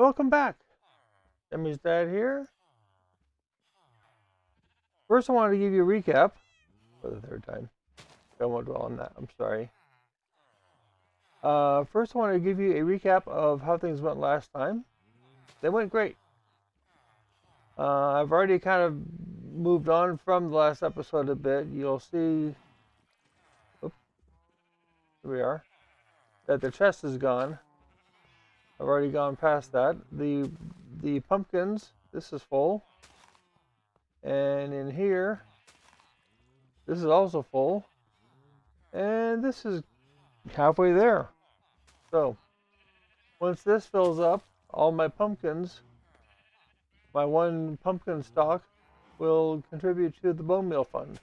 Welcome back. Emmy's dad here. First, I wanted to give you a recap for the third time. I won't dwell on that. I'm sorry. First, I wanted to give you a recap of how things went last time. They went great. I've already kind of moved on from the last episode a bit. You'll see. Oops, here we are. That the chest is gone. I've already gone past that. The pumpkins. This is full. And in here, this is also full. And this is halfway there. So, once this fills up, all my pumpkins, my one pumpkin stock, will contribute to the bone meal fund,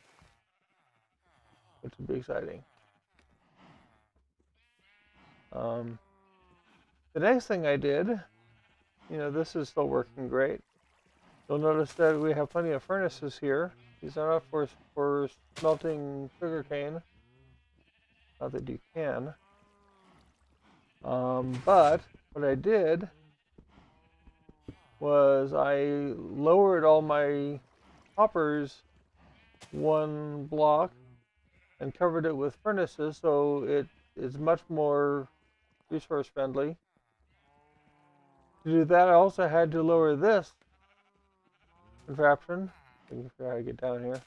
which will be exciting. The next thing I did, this is still working great. You'll notice that we have plenty of furnaces here. These are not for smelting sugarcane. Not that you can. But what I did was I lowered all my hoppers one block and covered it with furnaces, so it is much more resource friendly. To do that, I also had to lower this contraption. I can figure out how to get down here.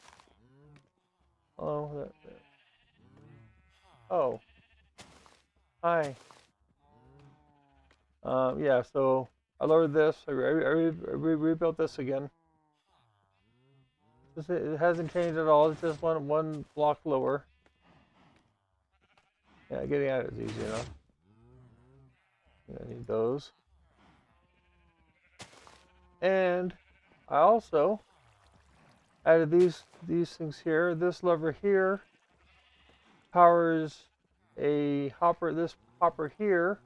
Oh. Hi. Yeah, so I lowered this. I rebuilt this again. It hasn't changed at all. It's just one block lower. Yeah, getting at it is easy enough. I need those. And I also added these things here. This lever here powers a hopper. This hopper here.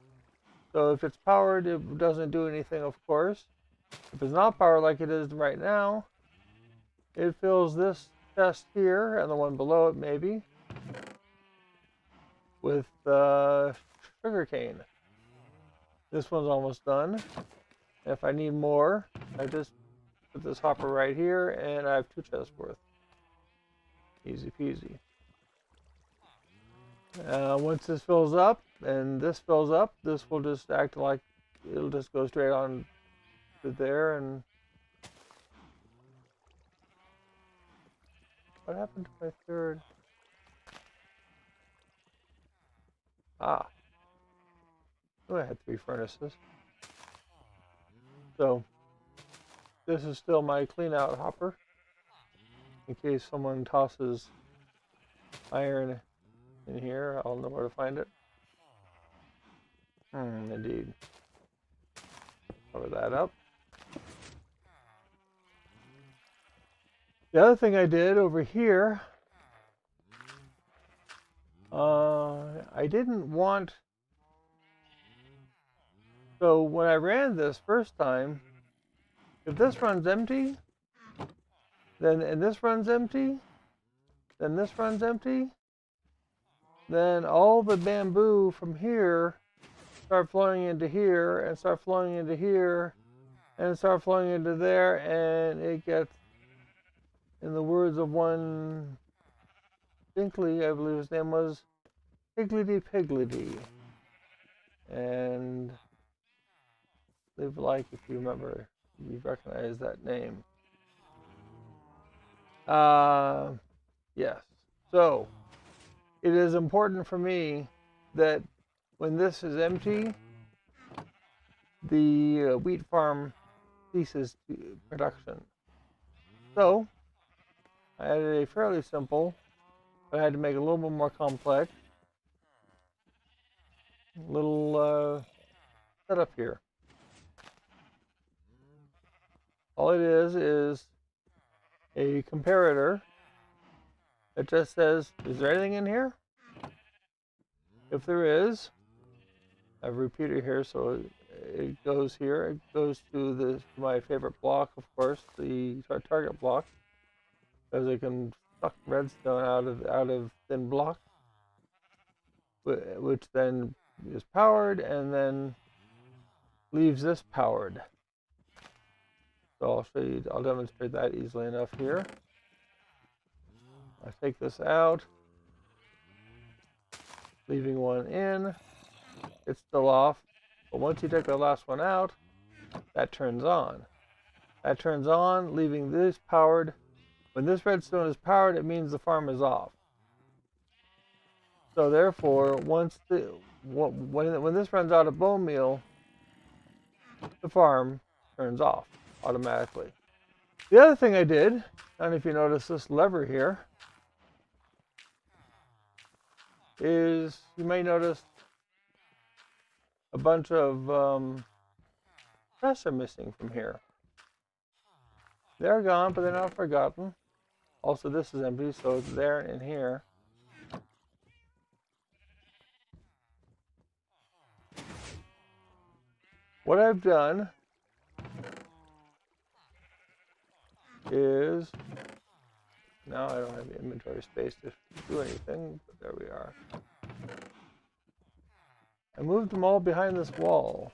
So if it's powered, it doesn't do anything, of course. If it's not powered like it is right now, it fills this chest here and the one below it maybe with sugar cane. This one's almost done. If I need more, I just put this hopper right here and I have 2 chests worth. Easy peasy. Once this fills up and this fills up, this will just act like it'll just go straight on to there. And what happened to my third? Oh, I had 3 furnaces. So this is still my clean out hopper in case someone tosses iron in here. I'll know where to find it. Indeed. Cover that up. The other thing I did over here, I didn't want. So when I ran this first time, if this runs empty, and this runs empty, then this runs empty, then all the bamboo from here start flowing into here and start flowing into here and start flowing into there, and it gets, in the words of one Dinkley, I believe his name was, higgledy-piggledy. And live like, if you remember, you recognize that name. Yes. So it is important for me that when this is empty, the wheat farm ceases production. So I added a fairly simple, but I had to make it a little bit more complex, little setup here. All it is a comparator that just says, is there anything in here? If there is, I have a repeater here, so it goes here. It goes to my favorite block, of course, the target block, because it can suck redstone out of thin blocks, which then is powered and then leaves this powered. So I'll show you, I'll demonstrate that easily enough here. I take this out, leaving one in. It's still off, but once you take the last one out, that turns on. That turns on, leaving this powered. When this redstone is powered, it means the farm is off. So therefore, when this runs out of bone meal, the farm turns off automatically. The other thing I did, I don't know if you notice this lever here, is you may notice a bunch of chests are missing from here. They're gone, but they're not forgotten. Also, this is empty, so it's there and here. What I've done is, now I don't have the inventory space to do anything, but there we are. I moved them all behind this wall.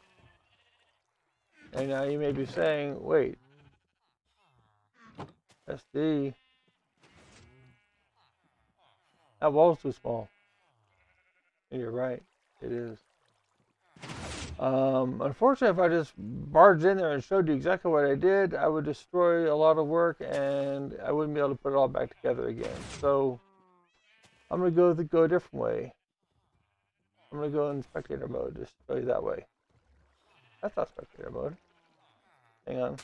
And now you may be saying, wait, SD, that wall's too small. And you're right, it is. Unfortunately, if I just barged in there and showed you exactly what I did, I would destroy a lot of work and I wouldn't be able to put it all back together again. So I'm going to go a different way. I'm going to go in spectator mode, just show you that way. That's not spectator mode. Hang on.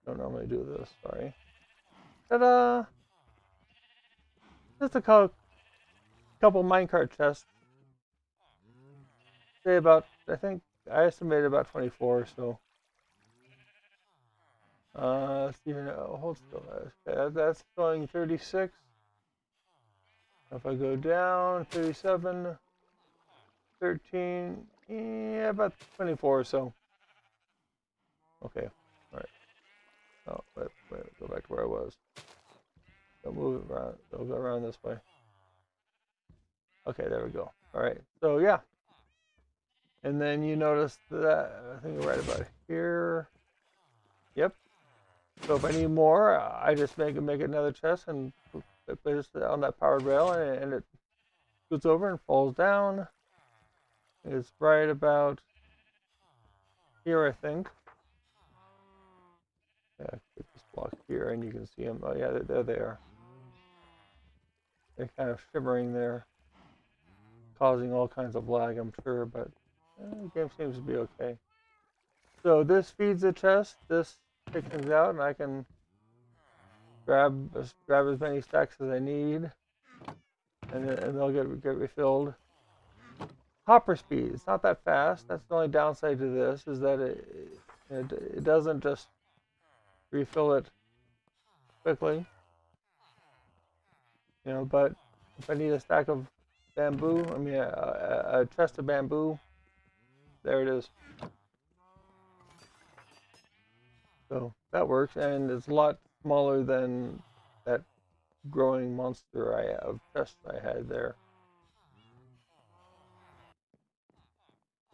Don't normally do this, sorry. Ta-da! Just a couple minecart chests. Say about, I think, I estimated about 24 or so. Let's see here now. Hold still. Okay, that's going 36. If I go down, 37, 13, yeah, about 24 or so. Okay, all right. Oh, wait, go back to where I was. Don't move it around. Don't go around this way. Okay, there we go. All right, so yeah. And then you notice that, I think you're right about here. Yep. So if I need more, I just make another chest and put it on that powered rail, and it scoots over and falls down. It's right about here, I think. Yeah, get this block here, and you can see them. Oh yeah, there they are. They're kind of shimmering there, causing all kinds of lag, I'm sure, but the game seems to be okay. So this feeds the chest. This takes things out, and I can grab as many stacks as I need, and they'll get refilled. Hopper speed. It's not that fast. That's the only downside to this, is that it doesn't just refill it quickly. You know, but if I need a stack of bamboo, I mean a chest of bamboo, there it is. So that works, and it's a lot smaller than that growing monster of chest I had there.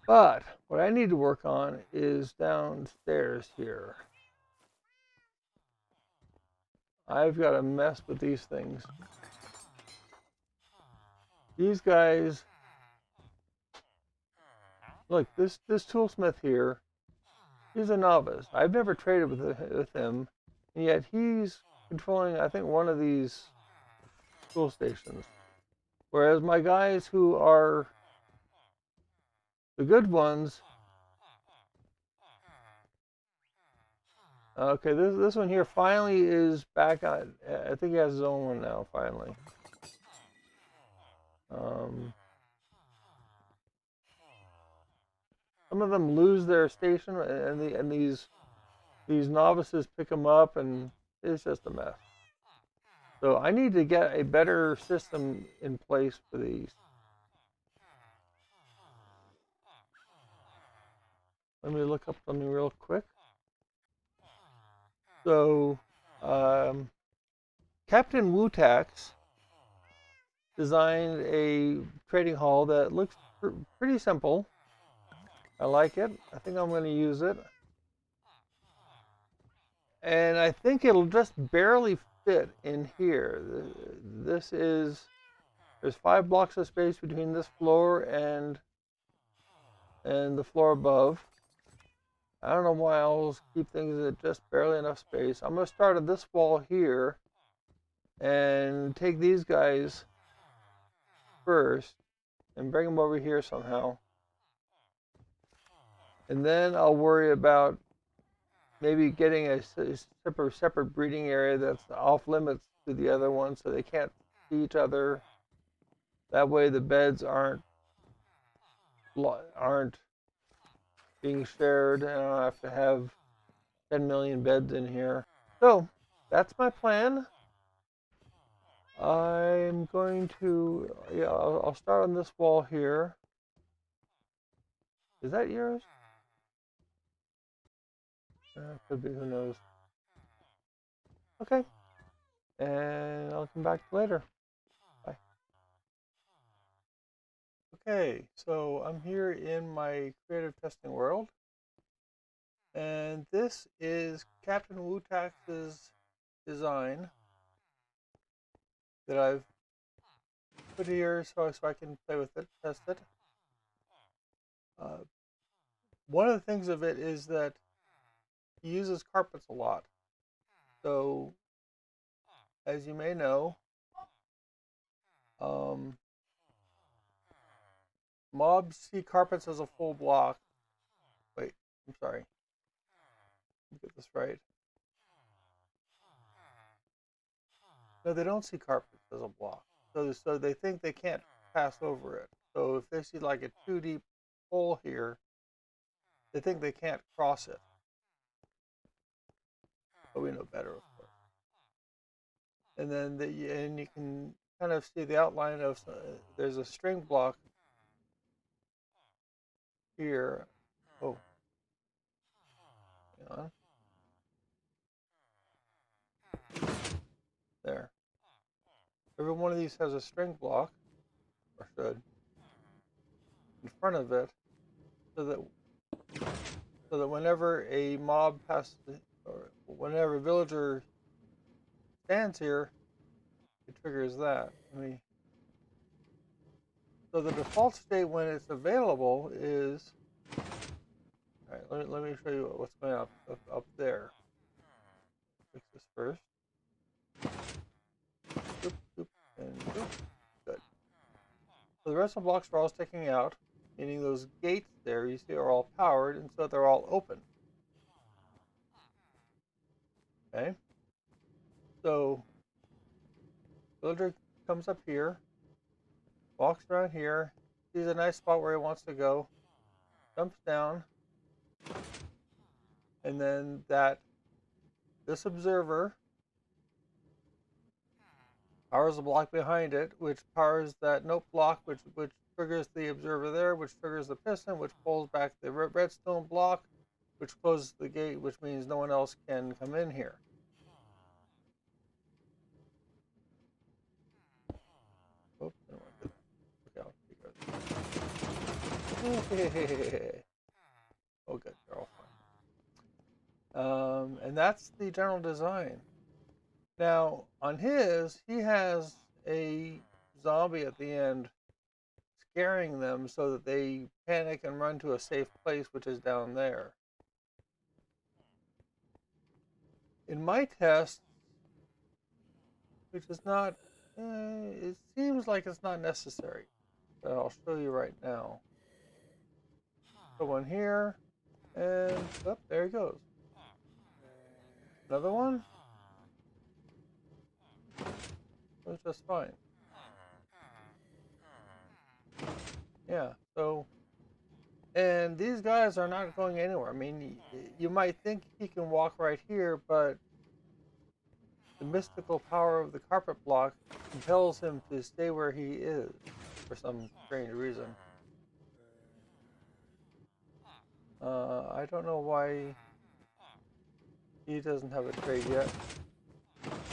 But what I need to work on is downstairs here. I've got a mess with these things. These guys, look, this toolsmith here, he's a novice. I've never traded with him, and yet he's controlling, I think, one of these tool stations. Whereas my guys who are the good ones, okay, this one here finally is back on. I think he has his own one now, finally. Some of them lose their station, and these novices pick them up, and it's just a mess. So I need to get a better system in place for these. Let me look up something real quick. So, Captain Wutax designed a trading hall that looks pretty simple. I like it. I think I'm going to use it. And I think it'll just barely fit in here. This is, there's 5 blocks of space between this floor and the floor above. I don't know why I always keep things at just barely enough space. I'm going to start at this wall here and take these guys first and bring them over here somehow. And then I'll worry about maybe getting a separate breeding area that's off limits to the other one so they can't see each other. That way the beds aren't being shared, and I don't have to have 10 million beds in here. So that's my plan. I'm going to, yeah, I'll start on this wall here. Is that yours? Could be, who knows. Okay, and I'll come back later. Bye. Okay, so I'm here in my creative testing world, and this is Captain Wutax's design that I've put here so I can play with it, test it. One of the things of it is that he uses carpets a lot. So, as you may know, mobs see carpets as a full block. Wait, I'm sorry. Let me get this right. No, they don't see carpets as a block. So they think they can't pass over it. So if they see like a 2 deep hole here, they think they can't cross it. But we know better, of course. And then and you can kind of see the outline of, there's a string block here. Oh, hang on. There. Every one of these has a string block, or should, in front of it, so that whenever a mob passes, or whenever a villager stands here, it triggers that. So the default state when it's available is, all right, let me show you what's going up there. Fix this first. Boop, boop, and boop. Good. So the rest of the blocks are all sticking out, meaning those gates there you see are all powered, and so they're all open. Okay. So villager comes up here, walks around here, sees a nice spot where he wants to go, jumps down, and then this observer powers the block behind it, which powers that note block, which triggers the observer there, which triggers the piston, which pulls back the redstone block, which closes the gate, which means no one else can come in here. Oops, I don't want to look out. Oh, good, they're all fine. And that's the general design. Now, on his, he has a zombie at the end scaring them so that they panic and run to a safe place, which is down there. In my test, which is not, it seems like it's not necessary, but I'll show you right now. So one here, and oh, there he goes. Another one. It was just fine. Yeah, so, and these guys are not going anywhere. I mean, you might think he can walk right here, but the mystical power of the carpet block compels him to stay where he is for some strange reason. I don't know why he doesn't have a trade yet.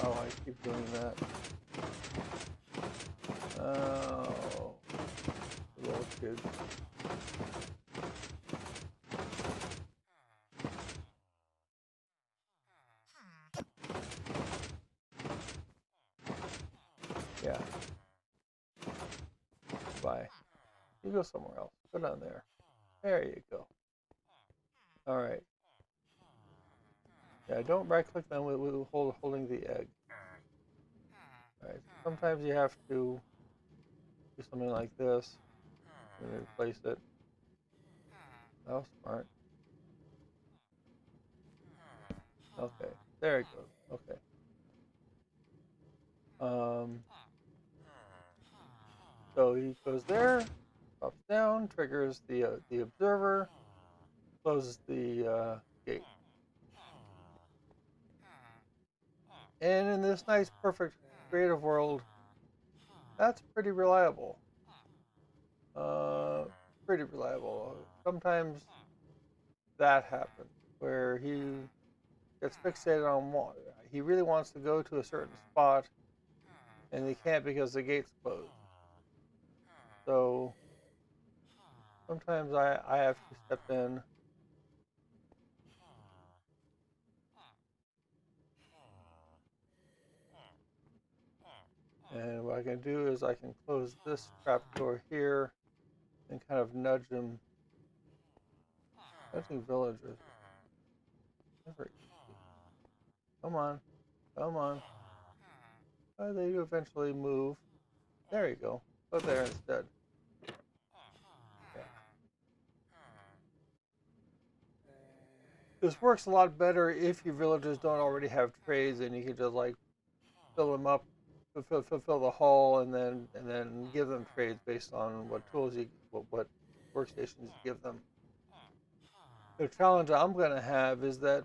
Oh, I keep doing that. Oh, little kids. Yeah. Bye. You go somewhere else. Go down there. There you go. All right. Yeah, don't right-click them with holding the egg. All right. Sometimes you have to do something like this and replace it. Oh, smart. Okay. There it goes. Okay. So he goes there, drops down, triggers the observer, closes the gate. And in this nice, perfect, creative world, that's pretty reliable. Pretty reliable. Sometimes that happens where he gets fixated on what he really wants to go to a certain spot, and he can't because the gate's closed. So sometimes I have to step in. And what I can do is I can close this trap door here and kind of nudge them. Nudging villagers. Never easy. Come on. Come on. They do eventually move. There you go. Go there instead. Yeah. This works a lot better if your villagers don't already have trades and you can just like fill them up, fulfill the hall, and then give them trades based on what tools what workstations you give them. The challenge I'm going to have is that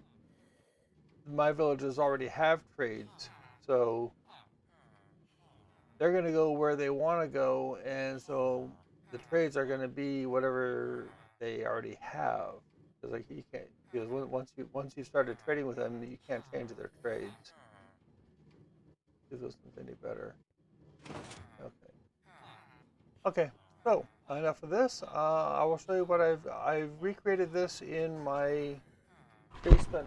my villagers already have trades, so they're going to go where they want to go, and so the trades are going to be whatever they already have. Because like you can't, because once you started trading with them, you can't change their trades. If this one's any better. Okay. Okay. So enough of this. I will show you what I've recreated this in my basement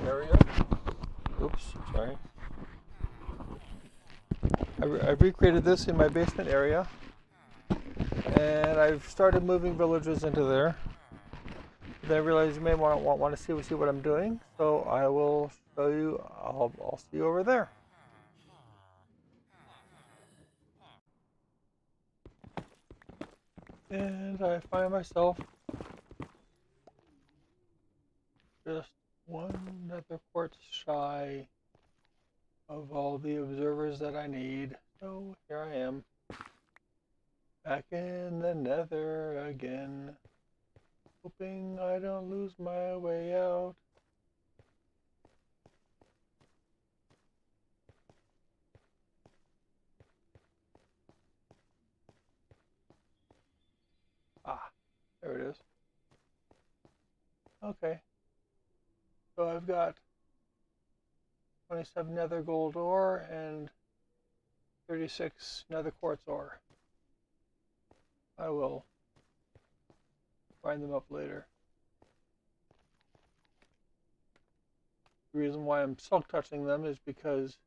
area. Oops, sorry. I've recreated this in my basement area, and I've started moving villagers into there. Then I realized you may want to see what I'm doing, so I will show you. I'll see you over there. And I find myself just one nether quartz shy of all the observers that I need. So here I am, back in the nether again, hoping I don't lose my way out. Ah, there it is. Okay, so I've got 27 nether gold ore and 36 nether quartz ore. I will grind them up later. The reason why I'm silk touching them is because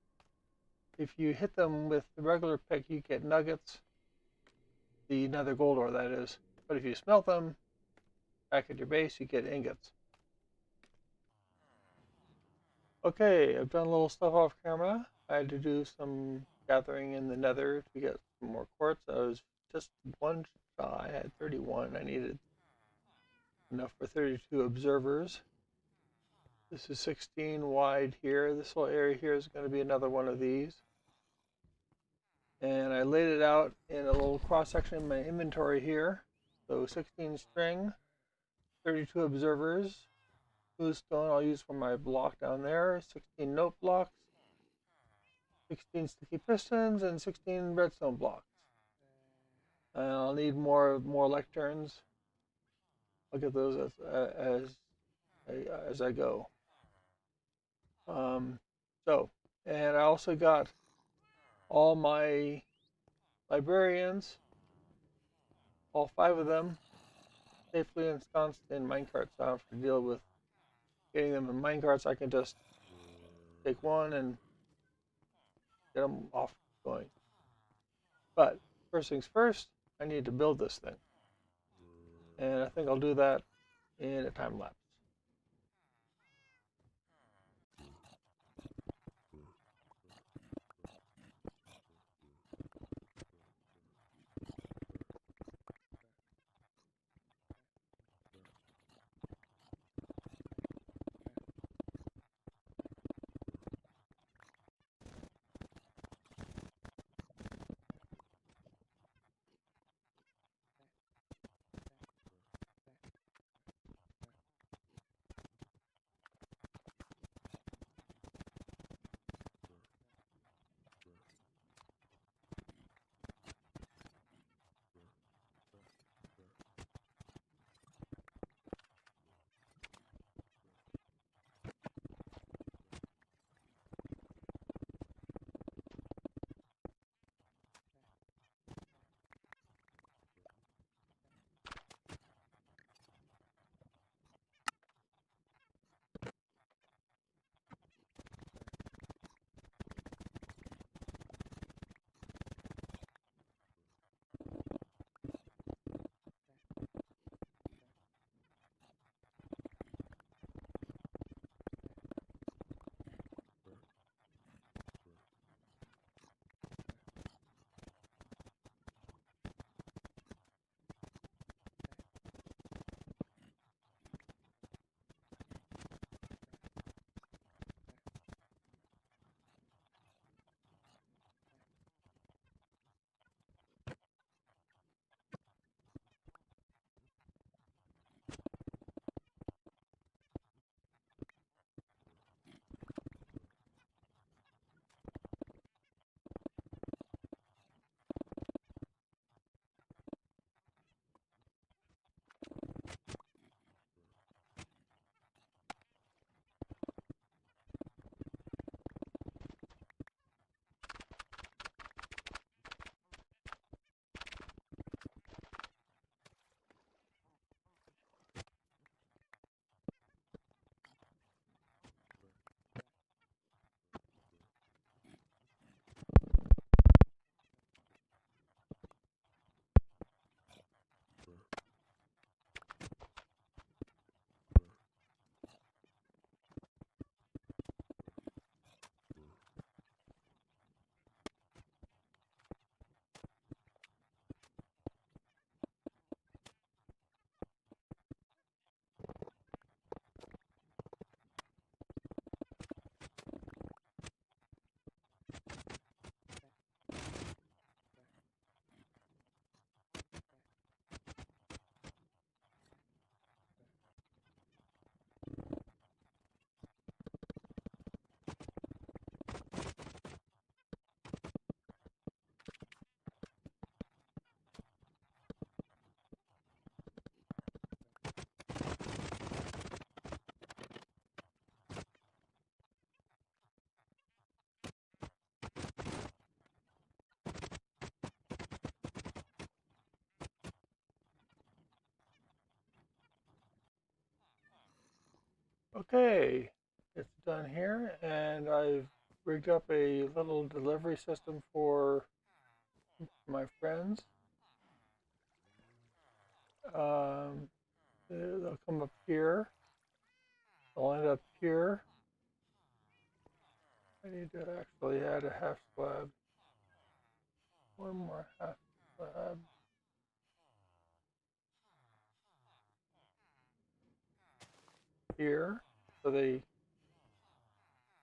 if you hit them with the regular pick, you get nuggets, the nether gold ore that is. But if you smelt them back at your base, you get ingots. Okay, I've done a little stuff off camera. I had to do some gathering in the nether to get some more quartz. I was just one shy. I had 31. I needed enough for 32 observers. This is 16 wide here. This whole area here is going to be another one of these. And I laid it out in a little cross section in my inventory here. So 16 string, 32 observers, bluestone I'll use for my block down there, 16 note blocks, 16 sticky pistons, and 16 redstone blocks. And I'll need more lecterns. I'll get those as I go. And I also got all my librarians, all 5 of them, safely ensconced in minecarts. So I don't have to deal with getting them in minecarts. I can just take one and get them off going. But first things first, I need to build this thing. And I think I'll do that in a time lapse. Okay, it's done here, and I've rigged up a little delivery system for my friends. They'll come up here. They'll end up here. I need to actually add a half slab. One more half slab. Here. So they,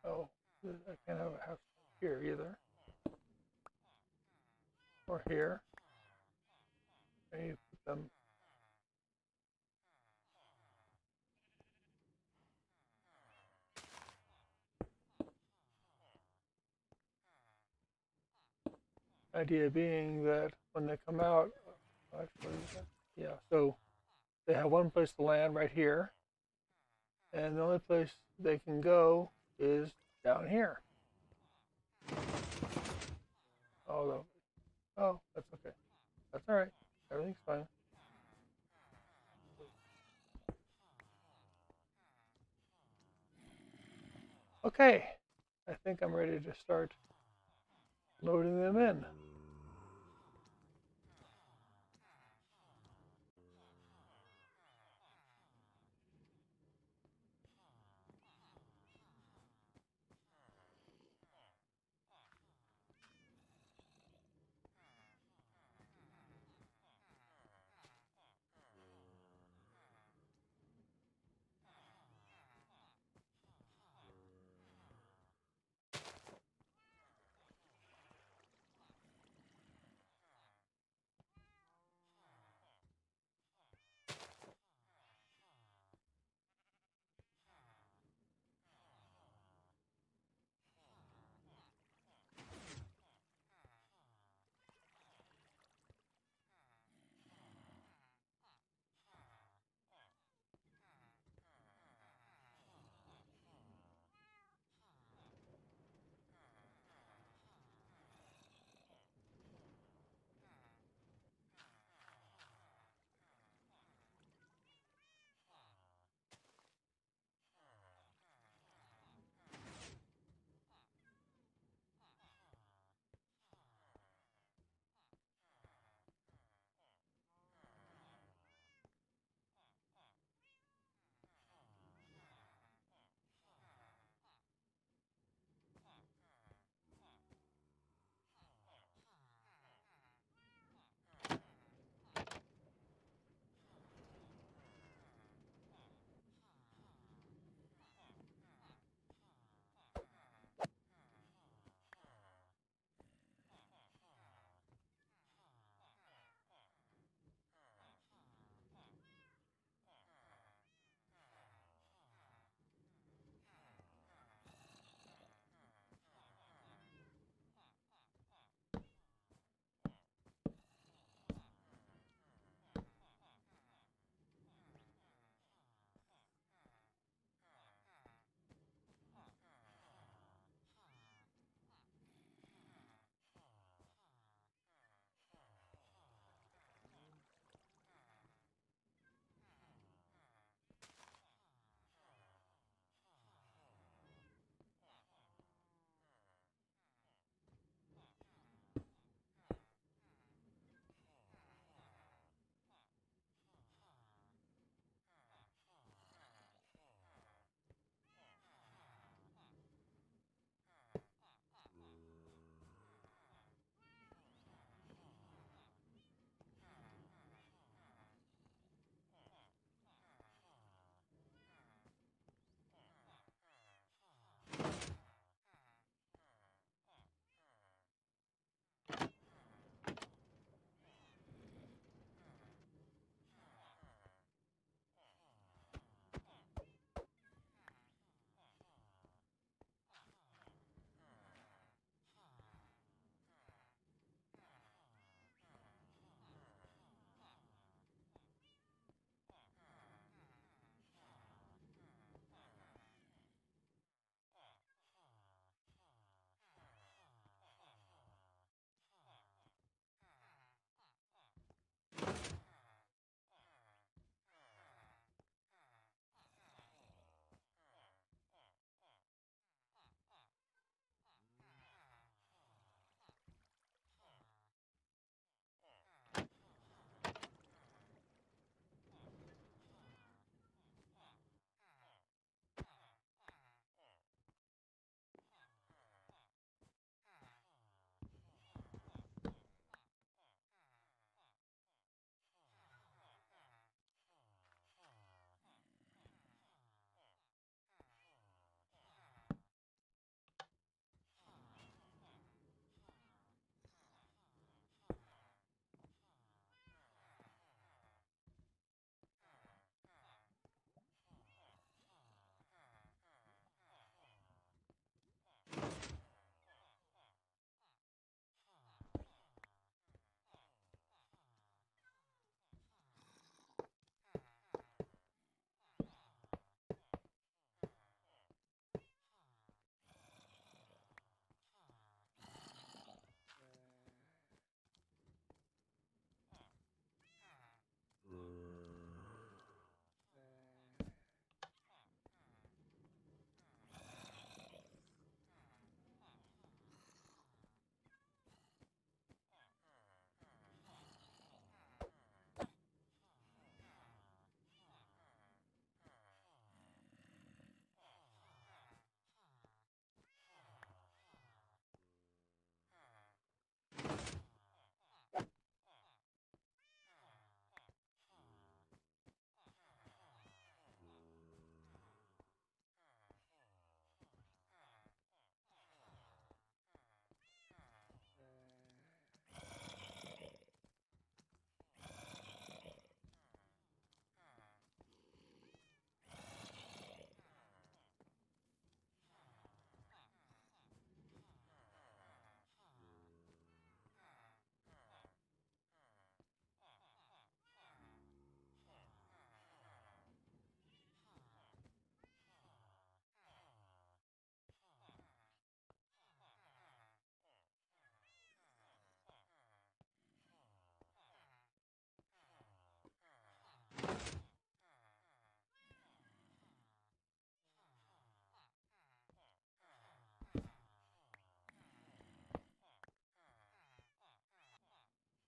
oh, I can't have a half slab here either. Or here. I need to put them. Idea being that when they come out, actually, yeah, so they have one place to land right here, and the only place they can go is down here. Oh, oh, that's okay. That's all right. Everything's fine. Okay, I think I'm ready to start loading them in.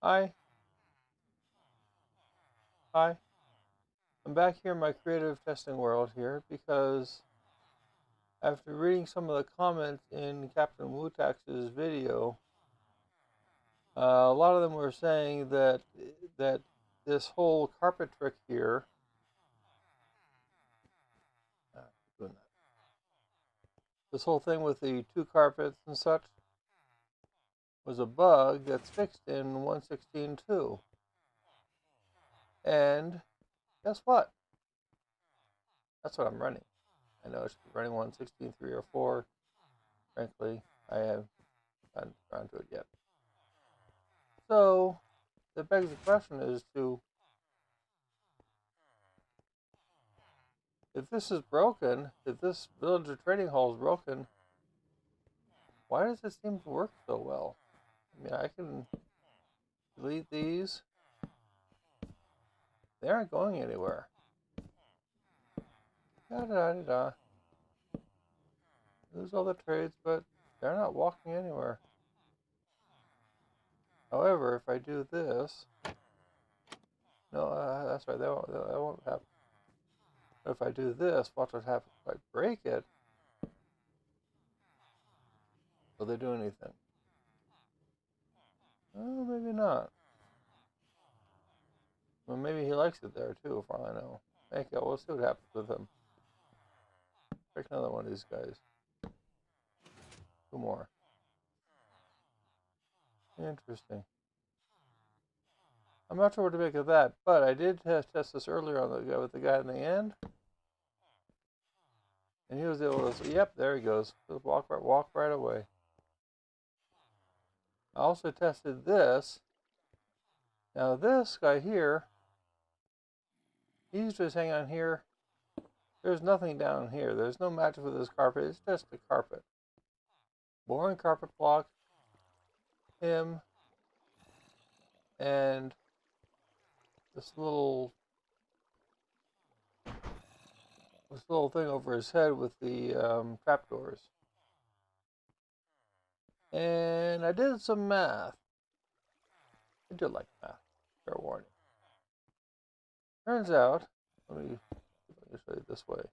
Hi. Hi. I'm back here in my creative testing world here because after reading some of the comments in Captain Wutax's video, a lot of them were saying that this whole carpet trick here, this whole thing with the two carpets and such, was a bug that's fixed in 1.16.2. And guess what? That's what I'm running. I know I should be running 1.16.3 or 4. Frankly, I haven't gotten around to it yet. So, that begs the question is if this is broken, if this villager trading hall is broken, why does it seem to work so well? I mean, I can delete these. They aren't going anywhere. Da-da-da-da. Lose all the trades, but they're not walking anywhere. However, if I do this, no, that's right, that won't happen. But if I do this, watch what happens. If I break it, will they do anything? Oh, maybe not. Well, maybe he likes it there too, for all I know. Okay, we'll see what happens with him. Break another one of these guys. 2 more. Interesting. I'm not sure what to make of that, but I did test this earlier on with the guy in the end, and he was able to. Yep, there he goes. Just walk right away. I also tested this. Now this guy here, he's just hanging on here. There's nothing down here. There's no magic with this carpet. It's just a carpet. Boring carpet block. Him. And this little thing over his head with the trapdoors. And I did some math. I do like math. Fair warning. Turns out, let me show you this way.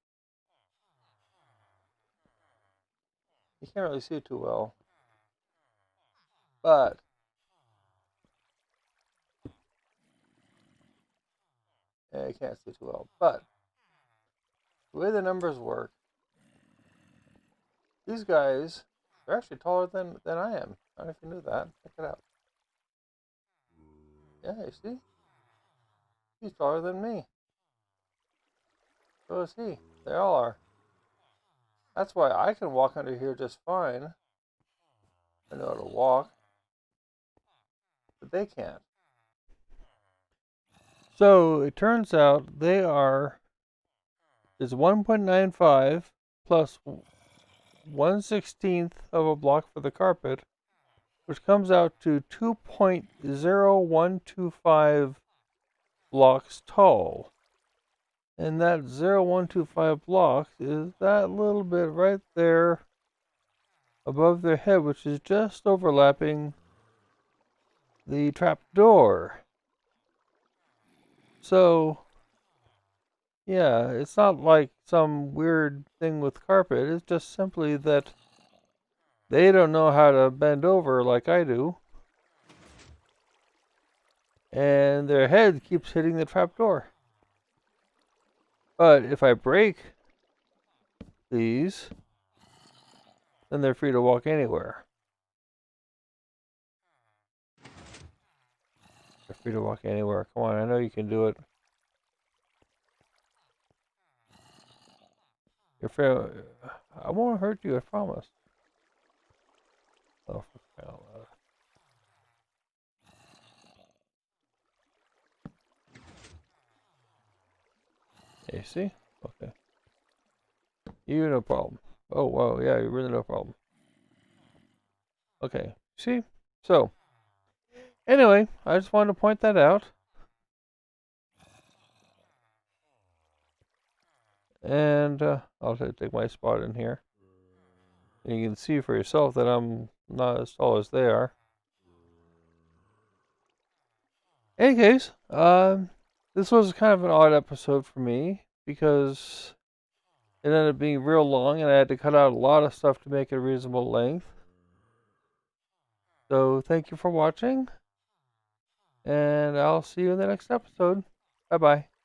You can't really see it too well, but yeah, you can't see it too well. But the way the numbers work, these guys are actually taller than I am. I don't know if you knew that. Check it out. Yeah, you see? He's taller than me. So is he. They all are. That's why I can walk under here just fine. I know how to walk. But they can't. So it turns out they are is 1.95 plus 1/16 of a block for the carpet, which comes out to 2.0125 blocks tall. And that 0.125 blocks is that little bit right there above their head, which is just overlapping the trap door. So, yeah, it's not like some weird thing with carpet. It's just simply that they don't know how to bend over like I do. And their head keeps hitting the trapdoor. But if I break these, then they're free to walk anywhere. They're free to walk anywhere. Come on, I know you can do it. You're free. I won't hurt you, I promise. Oh, for crying out loud. You see? Okay. You no problem. Oh, wow, yeah, you really no problem. Okay, see? So, anyway, I just wanted to point that out. And I'll take my spot in here. And you can see for yourself that I'm not as tall as they are. any case, this was kind of an odd episode for me because it ended up being real long and I had to cut out a lot of stuff to make it a reasonable length. So thank you for watching, and I'll see you in the next episode. Bye bye.